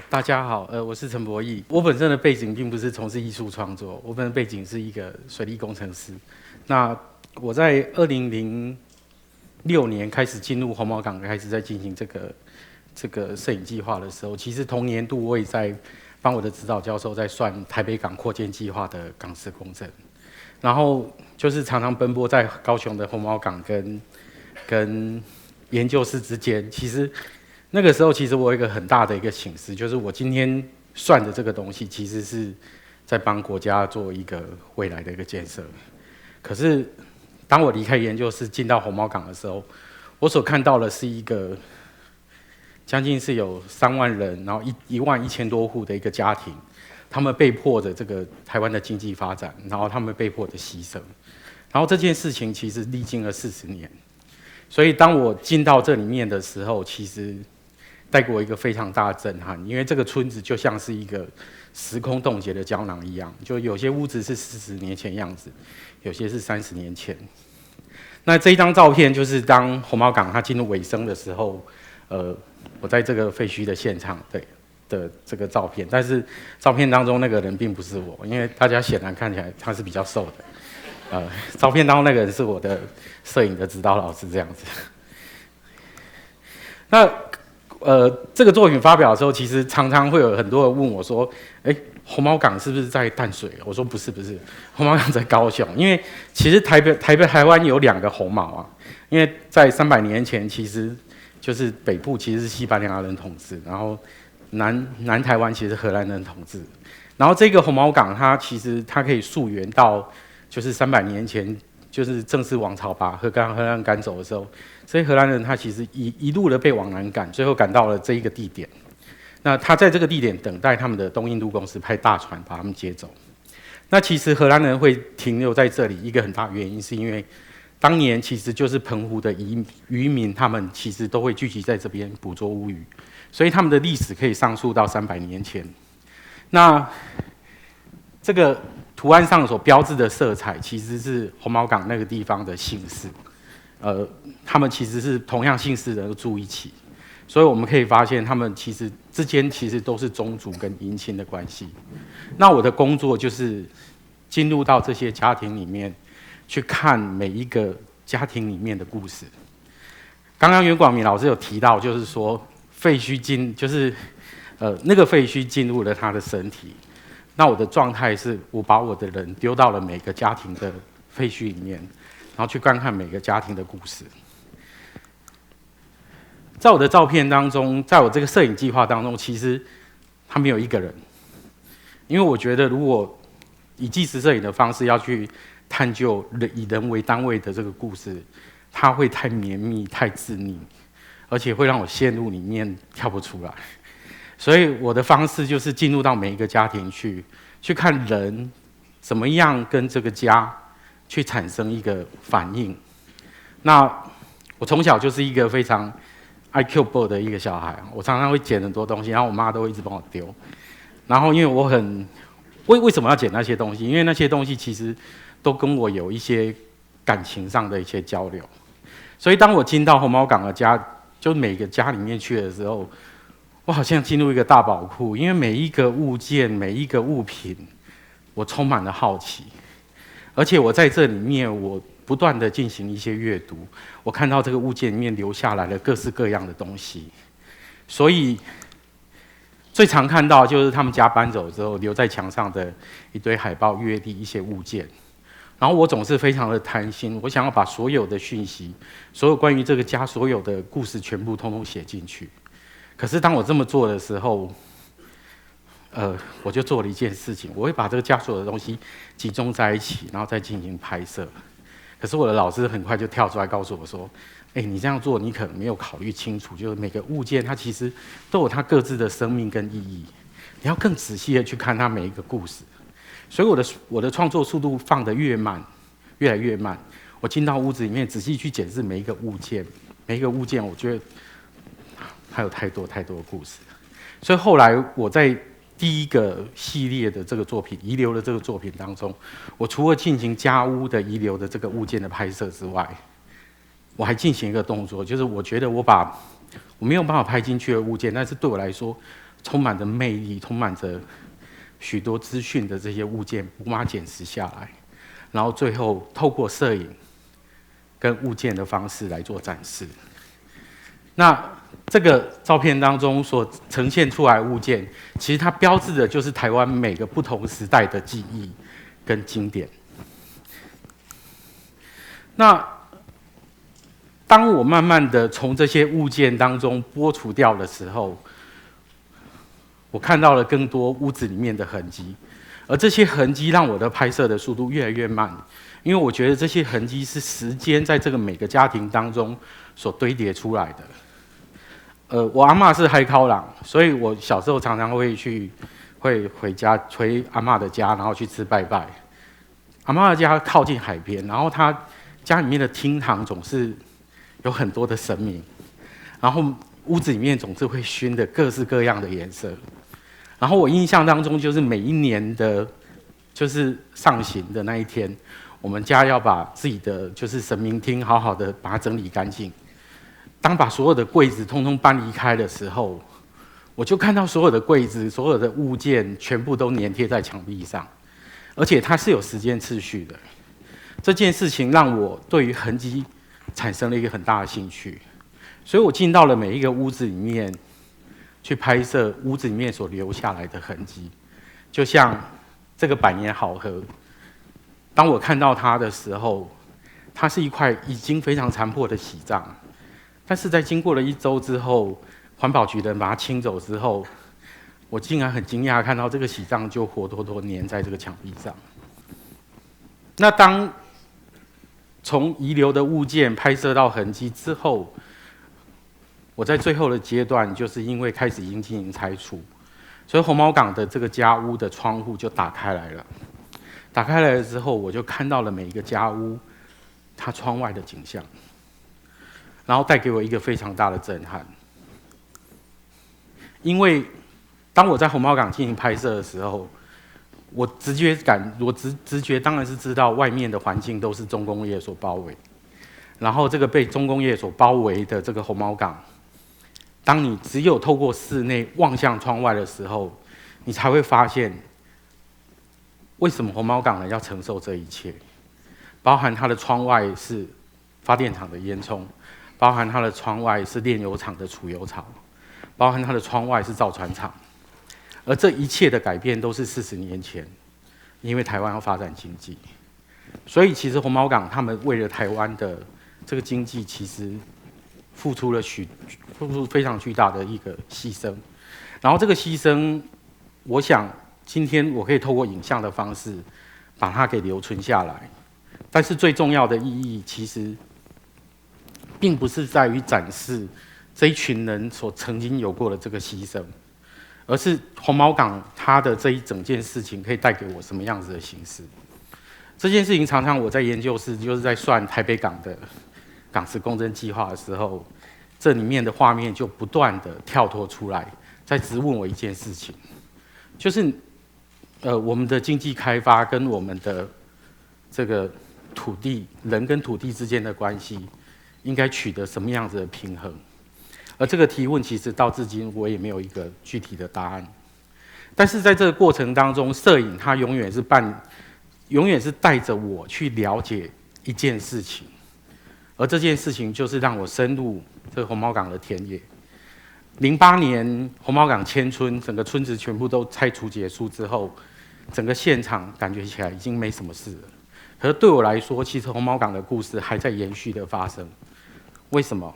大家好，我是陈博义。我本身的背景并不是从事艺术创作，我本身背景是一个水利工程师。那我在2006年开始进入红毛港，开始在进行这个摄影计划的时候，其实同年度我也在帮我的指导教授在算台北港扩建计划的港式工程，然后就是常常奔波在高雄的红毛港跟研究室之间，其实。那个时候，其实我有一个很大的一个醒思，就是我今天算的这个东西，其实是在帮国家做一个未来的一个建设。可是，当我离开研究室进到红毛港的时候，我所看到的是一个将近是有3万人，然后11000多户的一个家庭，他们被迫的这个台湾的经济发展，然后他们被迫的牺牲，然后这件事情其实历经了40年。所以，当我进到这里面的时候，其实带给我一个非常大的震撼，因为这个村子就像是一个时空冻结的胶囊一样，就有些屋子是40年前样子，有些是30年前。那这一张照片就是当红毛港它进入尾声的时候，我在这个废墟的现场的这个照片，但是照片当中那个人并不是我，因为大家显然看起来他是比较瘦的。照片当中那个人是我的摄影的指导老师这样子。那这个作品发表的时候，其实常常会有很多人问我说：“红毛港是不是在淡水？”我说：“不是，不是，红毛港在高雄。因为其实台湾有2个红毛啊，因为在300年前，其实就是北部其实是西班牙人统治，然后南台湾其实荷兰人统治。然后这个红毛港，它可以溯源到就是300年前。”就是正式王朝把荷兰赶走的时候，所以荷兰人他其实一路的被往南赶，最后赶到了这一个地点。那他在这个地点等待他们的东印度公司派大船把他们接走。那其实荷兰人会停留在这里，一个很大原因是因为当年其实就是澎湖的渔民，他们其实都会聚集在这边捕捉乌鱼，所以他们的历史可以上溯到300年前。那这个图案上所标志的色彩，其实是红毛港那个地方的姓氏，他们其实是同样姓氏的都住一起，所以我们可以发现，他们其实之间其实都是宗族跟姻亲的关系。那我的工作就是进入到这些家庭里面，去看每一个家庭里面的故事。刚刚袁广明老师有提到，就是说废墟那个废墟进入了他的身体。那我的状态是，我把我的人丢到了每个家庭的废墟里面，然后去观看每个家庭的故事。在我的照片当中，在我这个摄影计划当中，其实他没有一个人，因为我觉得如果以纪实摄影的方式要去探究以人为单位的这个故事，它会太绵密、太致命，而且会让我陷入里面跳不出来。所以我的方式就是进入到每一个家庭去看人怎么样跟这个家去产生一个反应。那我从小就是一个非常爱 Q ball 的一个小孩，我常常会捡很多东西，然后我妈都会一直帮我丢。然后因为我为什么要捡那些东西？因为那些东西其实都跟我有一些感情上的一些交流。所以当我进到红毛港的家，就每个家里面去的时候，我好像进入一个大宝库，因为每一个物件、每一个物品，我充满了好奇，而且我在这里面，我不断的进行一些阅读，我看到这个物件里面留下来了各式各样的东西，所以最常看到就是他们家搬走之后留在墙上的一堆海报、阅历、一些物件，然后我总是非常的贪心，我想要把所有的讯息、所有关于这个家所有的故事全部通通写进去。可是当我这么做的时候，我就做了一件事情，我会把这个家所有的东西集中在一起，然后再进行拍摄。可是我的老师很快就跳出来告诉我说：“你这样做，你可能没有考虑清楚，就是每个物件它其实都有它各自的生命跟意义，你要更仔细的去看它每一个故事。”所以我的创作速度放得越慢，越来越慢。我进到屋子里面，仔细去检视每一个物件，每一个物件，我觉得还有太多太多的故事，所以后来我在第一个系列的这个作品遗留的这个作品当中，我除了进行家屋的遗留的这个物件的拍摄之外，我还进行一个动作，就是我觉得我没有办法拍进去的物件，但是对我来说充满着魅力、充满着许多资讯的这些物件，我把它捡拾下来，然后最后透过摄影跟物件的方式来做展示。那这个照片当中所呈现出来的物件，其实它标志的就是台湾每个不同时代的记忆跟经典。那当我慢慢的从这些物件当中剥除掉的时候，我看到了更多屋子里面的痕迹，而这些痕迹让我的拍摄的速度越来越慢，因为我觉得这些痕迹是时间在这个每个家庭当中所堆叠出来的。我阿嬷是海口人，所以我小时候常常会回阿嬷的家，然后去吃拜拜。阿嬷的家靠近海边，然后她家里面的厅堂总是有很多的神明，然后屋子里面总是会熏的各式各样的颜色。然后我印象当中，就是每一年的，就是上刑的那一天，我们家要把自己的就是神明厅好好的把它整理干净。当把所有的柜子通通搬离开的时候，我就看到所有的柜子、所有的物件全部都粘贴在墙壁上，而且它是有时间次序的。这件事情让我对于痕迹产生了一个很大的兴趣，所以我进到了每一个屋子里面去拍摄屋子里面所留下来的痕迹。就像这个百年好合，当我看到它的时候，它是一块已经非常残破的喜帐。但是在经过了1周之后，环保局的人把它清走之后，我竟然很惊讶看到这个喜帐就活脱脱粘在这个墙壁上。那当从遗留的物件拍摄到痕迹之后，我在最后的阶段，就是因为开始已经进行拆除，所以红毛港的这个家屋的窗户就打开来了。打开来了之后，我就看到了每一个家屋它窗外的景象。然后带给我一个非常大的震撼，因为当我在红毛港进行拍摄的时候，我直觉当然是知道外面的环境都是重工业所包围，然后这个被重工业所包围的这个红毛港，当你只有透过室内望向窗外的时候，你才会发现为什么红毛港人要承受这一切，包含它的窗外是发电厂的烟囱。包含它的窗外是炼油厂的储油槽，包含它的窗外是造船厂，而这一切的改变都是40年前，因为台湾要发展经济，所以其实红毛港他们为了台湾的这个经济，其实付出非常巨大的一个牺牲，然后这个牺牲，我想今天我可以透过影像的方式把它给留存下来，但是最重要的意义其实并不是在于展示这一群人所曾经有过的这个牺牲，而是红毛港它的这一整件事情可以带给我什么样子的形式。这件事情常常我在研究室就是在算台北港的港池公侦计划的时候，这里面的画面就不断的跳脱出来，在质问我一件事情，就是我们的经济开发跟我们的这个土地人跟土地之间的关系，应该取得什么样子的平衡？而这个提问其实到至今我也没有一个具体的答案。但是在这个过程当中，摄影它永远是带着我去了解一件事情，而这件事情就是让我深入这个红毛港的田野。08年红毛港迁村，整个村子全部都拆除结束之后，整个现场感觉起来已经没什么事了。可是对我来说，其实红毛港的故事还在延续的发生。为什么？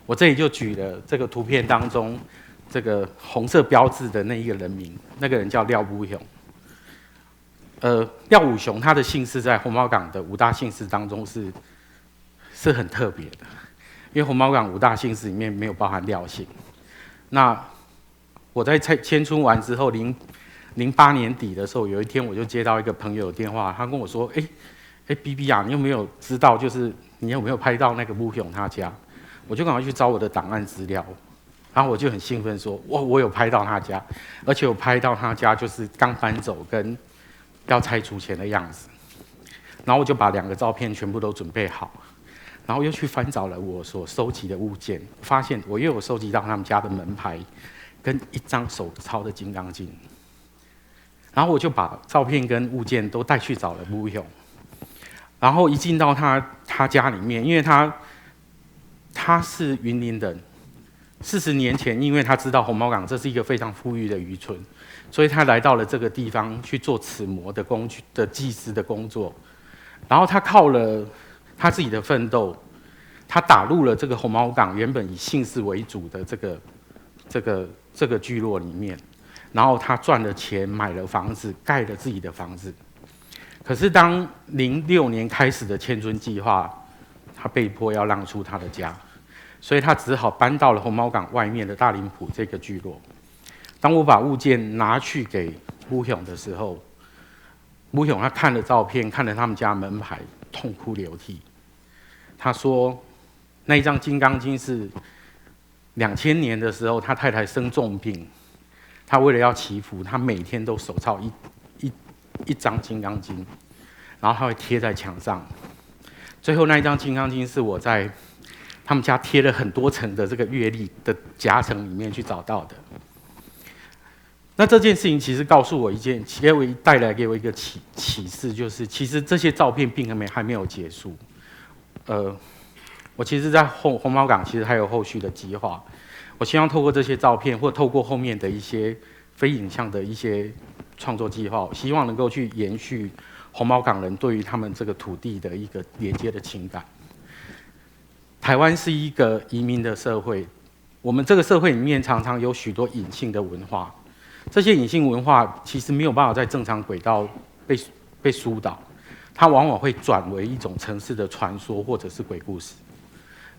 我这里就举了这个图片当中这个红色标志的那一个人名，那个人叫廖武雄。廖武雄他的姓氏在红毛港的5大姓氏当中是很特别的，因为红毛港5大姓氏里面没有包含廖姓。那我在迁村完之后，08年底的时候，有一天我就接到一个朋友的电话，他跟我说：“BB 啊，你有没有知道，就是你有没有拍到那个武雄他家？”我就赶快去找我的档案资料，然后我就很兴奋说：“我有拍到他家，而且我拍到他家就是刚搬走跟要拆除前的样子。”然后我就把2个照片全部都准备好，然后又去翻找了我所收集的物件，发现我又有收集到他们家的门牌，跟一张手抄的《金刚经》。然后我就把照片跟物件都带去找了吴勇。然后一进到他家里面，因为他是云林人，40年前，因为他知道红毛港这是一个非常富裕的渔村，所以他来到了这个地方去做齿模的工具的技师的工作。然后他靠了他自己的奋斗，他打入了这个红毛港原本以姓氏为主的这个聚落里面，然后他赚了钱，买了房子，盖了自己的房子。可是当06年开始的迁村计划，他被迫要让出他的家，所以他只好搬到了红毛港外面的大林埔这个聚落。当我把物件拿去给吴勇的时候，吴勇他看了照片，看了他们家门牌，痛哭流涕。他说，那一张《金刚经》是2000年的时候，他太太生重病，他为了要祈福，他每天都手抄一张《金刚经》，然后他会贴在墙上。最后那一张《金刚经》是我在他们家贴了很多层的这个月历的夹层里面去找到的。那这件事情其实告诉我带来给我一个启示，就是其实这些照片并还没有结束。我其实，在红毛港其实还有后续的计划。我希望透过这些照片，或透过后面的一些非影像的一些创作计划，希望能够去延续红毛港人对于他们这个土地的一个连接的情感。台湾是一个移民的社会，我们这个社会里面常常有许多隐性的文化，这些隐性文化其实没有办法在正常轨道被疏导，它往往会转为一种城市的传说或者是鬼故事。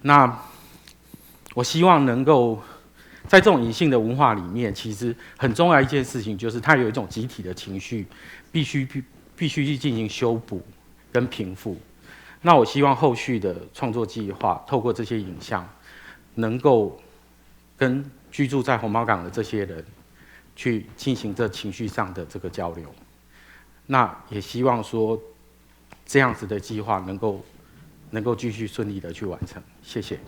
那我希望能够在这种隐性的文化里面，其实很重要一件事情就是它有一种集体的情绪，必须去进行修补跟平复。那我希望后续的创作计划，透过这些影像，能够跟居住在红毛港的这些人去进行这情绪上的这个交流。那也希望说这样子的计划能够继续顺利的去完成。谢谢。